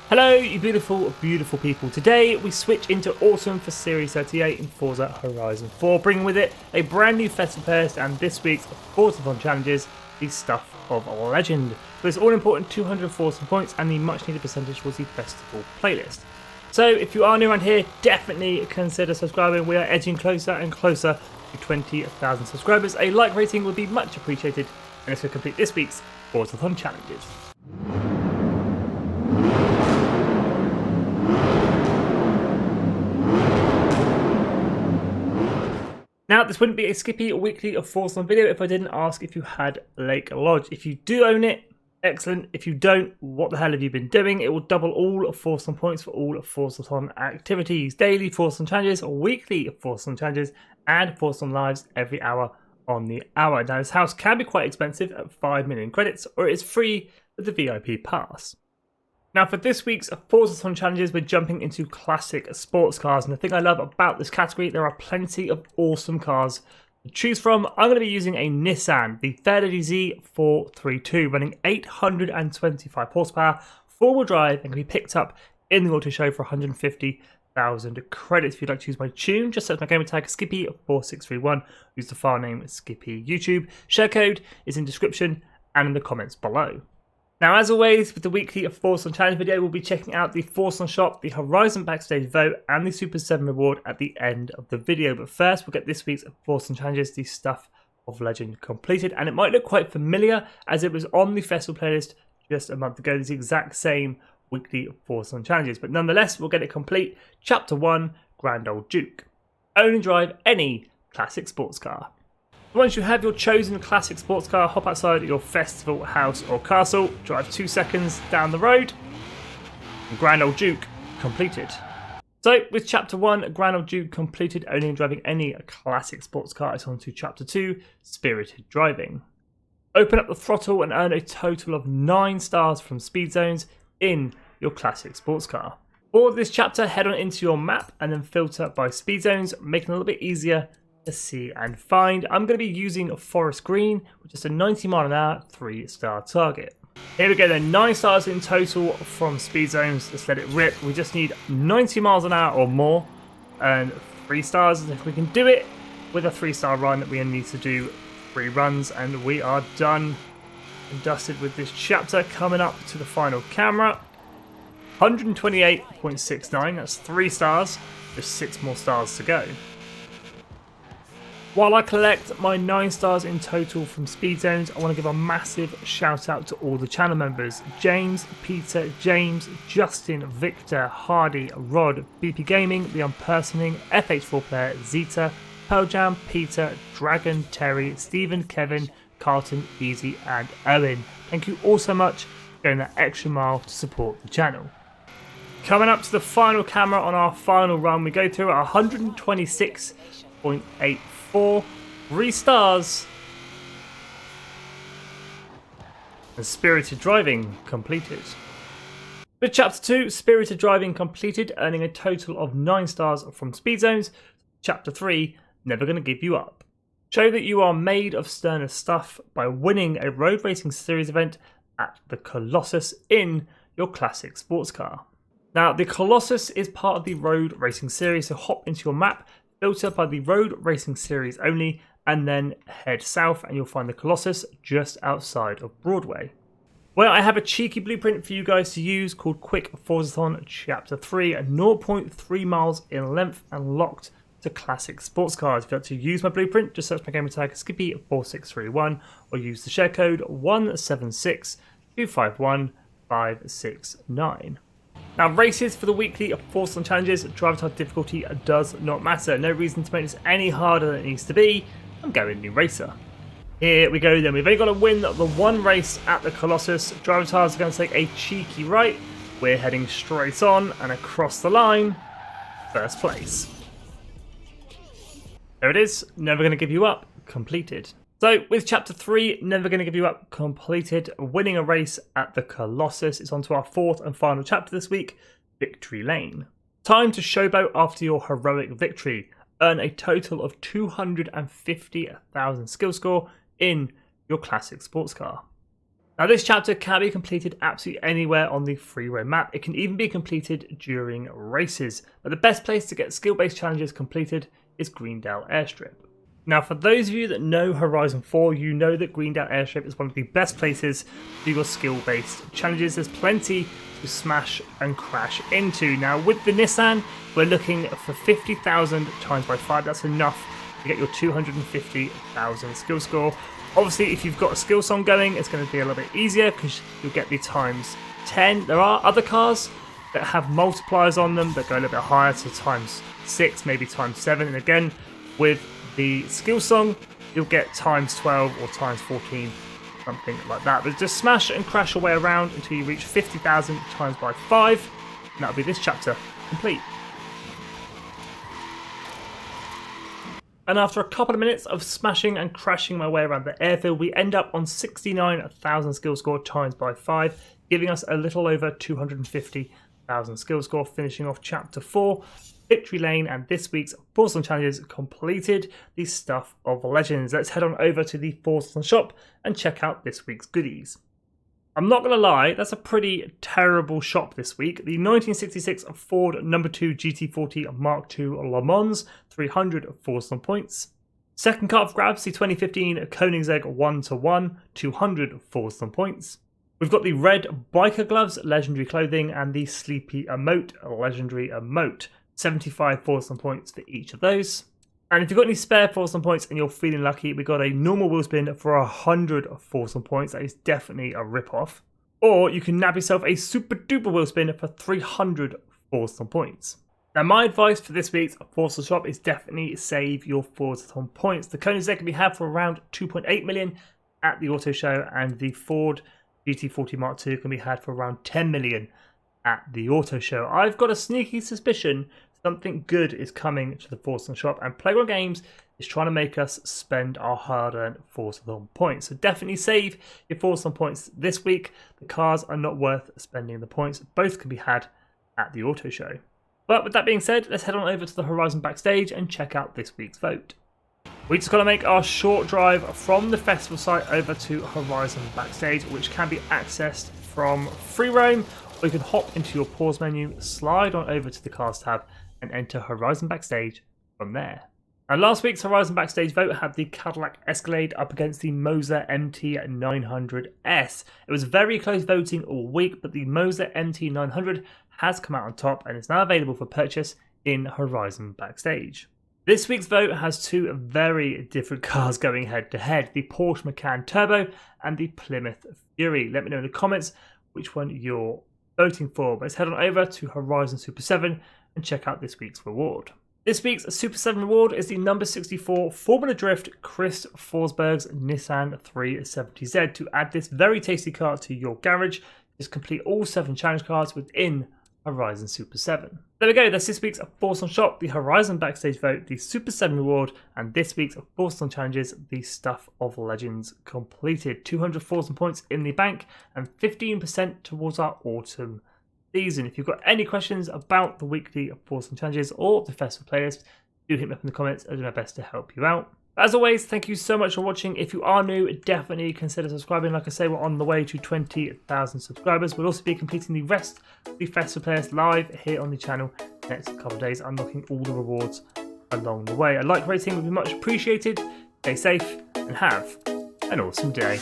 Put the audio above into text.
Hello you beautiful, beautiful people. Today we switch into autumn for Series 38 in Forza Horizon 4, bringing with it a brand new festival playlist and this week's forzathon challenges, the Stuff of Legend. So it's all important 200 forzathon points and the much needed percentage towards the festival playlist. So if you are new around here, definitely consider subscribing. We are edging closer and closer to 20,000 subscribers. A like rating would be much appreciated, and let's go complete this week's forzathon challenges. Now, this wouldn't be a Skippy weekly or forzathon video if I didn't ask if you had Lake Lodge. If you do own it, excellent. If you don't, what the hell have you been doing? It will double all forzathon points for all forzathon activities. Daily forzathon challenges, weekly forzathon challenges, and forzathon lives every hour on the hour. Now, this house can be quite expensive at 5 million credits, or it is free with the VIP pass. Now for this week's forzathon challenges, we're jumping into classic sports cars, and the thing I love about this category, there are plenty of awesome cars to choose from. I'm going to be using a Nissan, the Fairlady Z 432, running 825 horsepower, four-wheel drive, and can be picked up in the auto show for 150,000 credits. If you'd like to use my tune, just search my gamer tag Skippy4631, use the file name Skippy YouTube. Share code is in description and in the comments below. Now, as always, with the weekly forzathon challenge video, we'll be checking out the forzathon shop, the Horizon backstage vote, and the Super 7 reward at the end of the video. But first, we'll get this week's forzathon challenges, the Stuff of Legend, completed. And it might look quite familiar, as it was on the festival playlist just a month ago. It's the exact same weekly forzathon challenges. But nonetheless, we'll get it complete. Chapter 1, Grand Old Duke. Own and drive any classic sports car. Once you have your chosen classic sports car, hop outside your festival, house or castle, drive 2 seconds down the road, and Grand Old Duke completed. So with Chapter 1, Grand Old Duke completed, owning and driving any classic sports car, it's on to Chapter 2, Spirited Driving. Open up the throttle and earn a total of 9 stars from speed zones in your classic sports car. For this chapter, head on into your map and then filter by speed zones, making it a little bit easier to see and find. I'm going to be using Forest Green, which is a 90 mile an hour, 3-star target. Here we go then, 9 stars in total from speed zones. Let's let it rip. We just need 90 miles an hour or more and 3 stars. And if we can do it with a 3-star run, we only need to do 3 runs and we are done and dusted with this chapter. Coming up to the final camera, 128.69, that's 3 stars, just 6 more stars to go. While I collect my 9 stars in total from speed zones, I want to give a massive shout out to all the channel members: James, Peter, James, Justin, Victor, Hardy, Rod, BP Gaming, The Unpersoning, FH4 Player, Zeta, Pearl Jam, Peter, Dragon, Terry, Stephen, Kevin, Carlton, Easy and Owen. Thank you all so much for going that extra mile to support the channel. Coming up to the final camera on our final run, we go through 126.84, 3 stars, and Spirited Driving completed. With Chapter 2, Spirited Driving completed, earning a total of 9 stars from speed zones. Chapter 3, Never Gonna Give You Up. Show that you are made of sterner stuff by winning a road racing series event at the Colossus in your classic sports car. Now, the Colossus is part of the road racing series, so hop into your map, filter by the road racing series only, and then head south and you'll find the Colossus just outside of Broadway. Well, I have a cheeky blueprint for you guys to use called Quick Forzathon Chapter 3, at 0.3 miles in length and locked to classic sports cars. If you'd like to use my blueprint, just search my gamer tag Skippy4631 or use the share code 176251569. Now, races for the weekly forzathon challenges, driver type difficulty does not matter. No reason to make this any harder than it needs to be. I'm going new racer. Here we go then. We've only got to win the one race at the Colossus. Driver tires are going to take a cheeky right. We're heading straight on and across the line. First place. There it is. Never Gonna Give You Up. Completed. So with Chapter 3, Never Gonna Give You Up completed, winning a race at the Colossus. It's on to our 4th and final chapter this week, Victory Lane. Time to showboat after your heroic victory. Earn a total of 250,000 skill score in your classic sports car. Now this chapter can be completed absolutely anywhere on the free roam map. It can even be completed during races, but the best place to get skill-based challenges completed is Greendale Airstrip. Now for those of you that know Horizon 4, you know that Greendale Airstrip is one of the best places to do your skill-based challenges. There's plenty to smash and crash into. Now with the Nissan, we're looking for 50,000 times by 5. That's enough to get your 250,000 skill score. Obviously, if you've got a skill song going, it's going to be a little bit easier because you'll get the times 10. There are other cars that have multipliers on them that go a little bit higher, to times 6, maybe times 7. And again, with the skill song, you'll get times 12 or times 14, something like that. But just smash and crash your way around until you reach 50,000 times by 5. And that'll be this chapter complete. And after a couple of minutes of smashing and crashing my way around the airfield, we end up on 69,000 skill score times by 5, giving us a little over 250,000 skill score, finishing off Chapter 4, Victory Lane, and this week's FORZAthon challenges completed, the Stuff of Legends. Let's head on over to the FORZAthon shop and check out this week's goodies. I'm not going to lie, that's a pretty terrible shop this week. The 1966 Ford No. 2 GT40 Mark II Le Mans, 300 FORZAthon points. Second cut of grabs, the 2015 Koenigsegg 1-1, 200 FORZAthon points. We've got the red biker gloves, legendary clothing, and the sleepy emote, legendary emote. 75 FORZAthon points for each of those. And if you've got any spare FORZAthon points and you're feeling lucky, we got a normal wheel spin for 100 FORZAthon points. That is definitely a rip-off. Or you can nab yourself a super duper wheel spin for 300 FORZAthon points. Now my advice for this week's FORZAthon shop is definitely save your FORZAthon points. The Koenigsegg can be had for around 2.8 million at the auto show, and the Ford GT40 Mark II can be had for around 10 million at the auto show. I've got a sneaky suspicion something good is coming to the FORZAthon shop, and Playground Games is trying to make us spend our hard-earned FORZAthon points. So definitely save your FORZAthon points this week. The cars are not worth spending the points. Both can be had at the auto show. But with that being said, let's head on over to the Horizon backstage and check out this week's vote. We just got to make our short drive from the festival site over to Horizon backstage, which can be accessed from free roam, or you can hop into your pause menu, slide on over to the cars tab, and enter Horizon Backstage from there. Now last week's Horizon Backstage vote had the Cadillac Escalade up against the Moser MT900S. It was very close voting all week, but the Moser MT900 has come out on top and is now available for purchase in Horizon Backstage. This week's vote has two very different cars going head to head, the Porsche Macan Turbo and the Plymouth Fury. Let me know in the comments which one you're voting for. But let's head on over to Horizon Super 7 and check out this week's reward. This week's Super 7 reward is the number 64 Formula Drift Chris Forsberg's Nissan 370Z. To add this very tasty car to your garage, just complete all 7 challenge cards within Horizon Super 7. There we go, that's this week's FORZAthon shop, the Horizon backstage vote, the Super 7 reward, and this week's FORZAthon challenges, the Stuff of Legends completed. 200 FORZAthon points in the bank and 15% towards our autumn season. If you've got any questions about the weekly FORZAthon challenges or the festival playlist, do hit me up in the comments. I'll do my best to help you out. As always, thank you so much for watching. If you are new, definitely consider subscribing. Like I say, we're on the way to 20,000 subscribers. We'll also be completing the rest of the festival playlist live here on the channel next couple of days, unlocking all the rewards along the way. A like rating would be much appreciated. Stay safe and have an awesome day.